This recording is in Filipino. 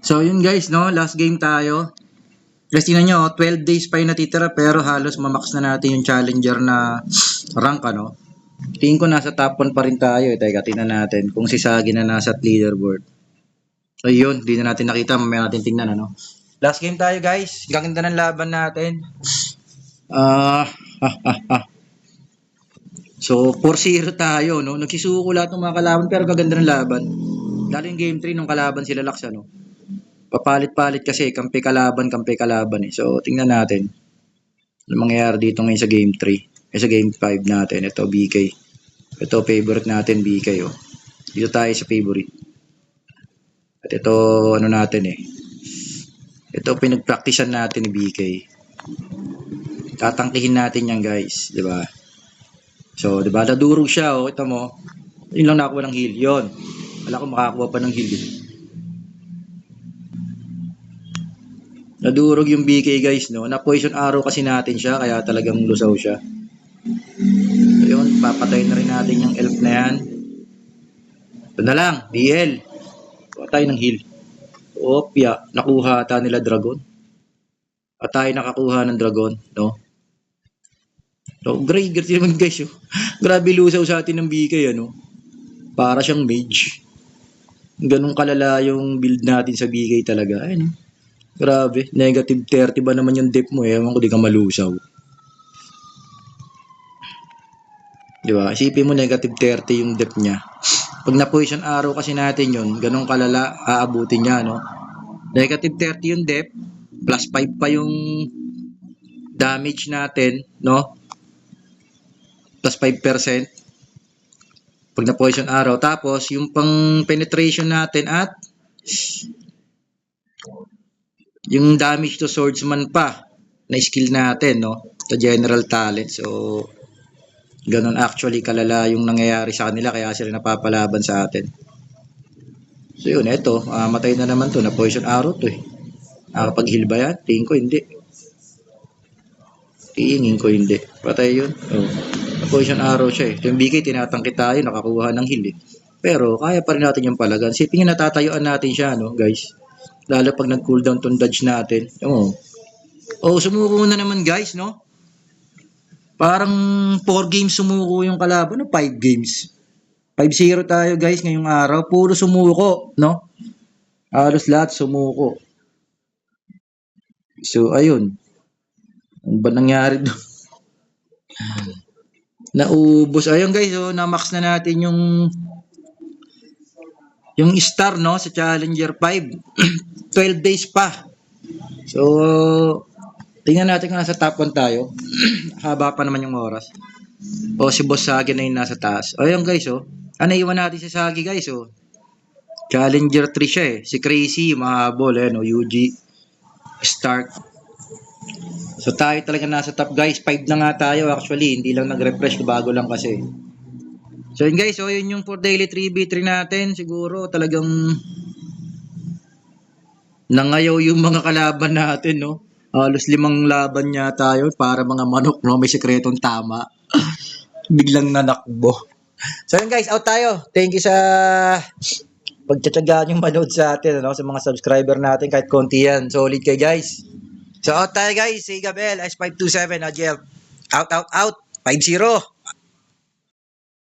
So yun guys, no, last game tayo. Guys, tingnan nyo, 12 days pa yung natitira pero halos mamax na natin yung challenger na rank, ano. Tingin ko nasa top 1 pa rin tayo. Teka, tingnan natin kung si Sagi na nasa leaderboard. So yun, di na natin nakita, mamaya natin tingnan, ano. Last game tayo guys, gaganda ng laban natin. Ah, So 4-0 tayo, no. Nagsisuko lahat ng mga kalaban pero gaganda ng laban. Lalo yung game 3 nung kalaban sila Lax, ano. Papalit-palit kasi, kampi kalaban eh. So, tingnan natin. Ano mangyayari dito ngayon sa game 3. Sa game 5 natin. Ito, BK. Ito, favorite natin, BK. Oh. Dito tayo sa favorite. At ito, ano natin eh. Ito, pinag-practicean natin ni BK. Tatangkihin natin yan, guys. Diba? So, diba? Nadurog siya, oh. Ito mo. Yun lang nakakuha ng heal. Yun. Wala ko makakuha pa ng heal. Nadurog yung BK guys, no? Na poison arrow kasi natin siya, kaya talagang lusaw siya. Ayun, papatay na rin natin yung elf na yan. Ito na lang, DL. Patay ng heal. Opya, nakuha ata nila dragon. At tayo nakakuha ng dragon, no? So, great naman guys, oh. Grabe lusaw sa atin ng BK, ano? Para siyang mage. Ganun kalala yung build natin sa BK talaga. Ayun, grabe, negative 30 ba naman yung dip mo eh, ewan ko di ka malusaw. Di ba? Isipin mo negative 30 yung dip niya. Pag na-poison arrow kasi natin yun, ganun kalala, aabutin niya, no? Negative 30 yung dip, plus 5 pa yung damage natin, no? Plus 5%. Pag na-poison arrow. Tapos, yung pang penetration natin at yung damage to swordsman pa na skill natin, no? Sa general talent. So, ganun actually kalala yung nangyayari sa kanila kaya sila napapalaban sa atin. So, yun. Eto. Matay na naman to. Na poison arrow to eh. Nakapag-heal ba yan? Tingin ko hindi. Tingin ko hindi. Patay yun. Oh. Na poison arrow siya eh. Ito yung BK, tinatangkit tayo. Nakakuha ng heal eh. Pero, kaya pa rin natin yung palagan. Sipin nga natatayuan natin siya, no, guys. Lalo pag nag-cooldown tong dodge natin. Oh, sumuko na naman guys, no? Parang 4 games sumuko yung kalaban, no? 5 games. 5-0 tayo guys ngayong araw. Puro sumuko, no? Halos lahat sumuko. So, ayun. Ano ba nangyari doon? Naubos. Ayun guys, oh, na-max na natin yung star, no, sa Challenger 5. 12 days pa. So, tingnan natin kung nasa top 1 tayo. Haba pa naman yung oras. O, si Boss Sagi na yung nasa taas. O, yun guys, oh. Naiwan natin si Sagi, guys, oh. Challenger 3 siya, eh. Si Crazy, mahabol, eh, no. UG, Stark. So, tayo talaga nasa top, guys. 5 na nga tayo, actually. Hindi lang nag-refresh, bago lang kasi. So, yun guys, oh, yun yung for daily 3v3 natin. Siguro, talagang nangayaw yung mga kalaban natin, no? Halos 5 laban niya tayo para mga manok, no? May sekretong tama. Biglang nanakbo. So yun guys, out tayo. Thank you sa pagtsatsagaan yung manood sa atin, no? Sa mga subscriber natin, kahit konti yan. Solid kayo guys. So out tayo guys. Si Gabel, S527, Agile. Out. 5-0.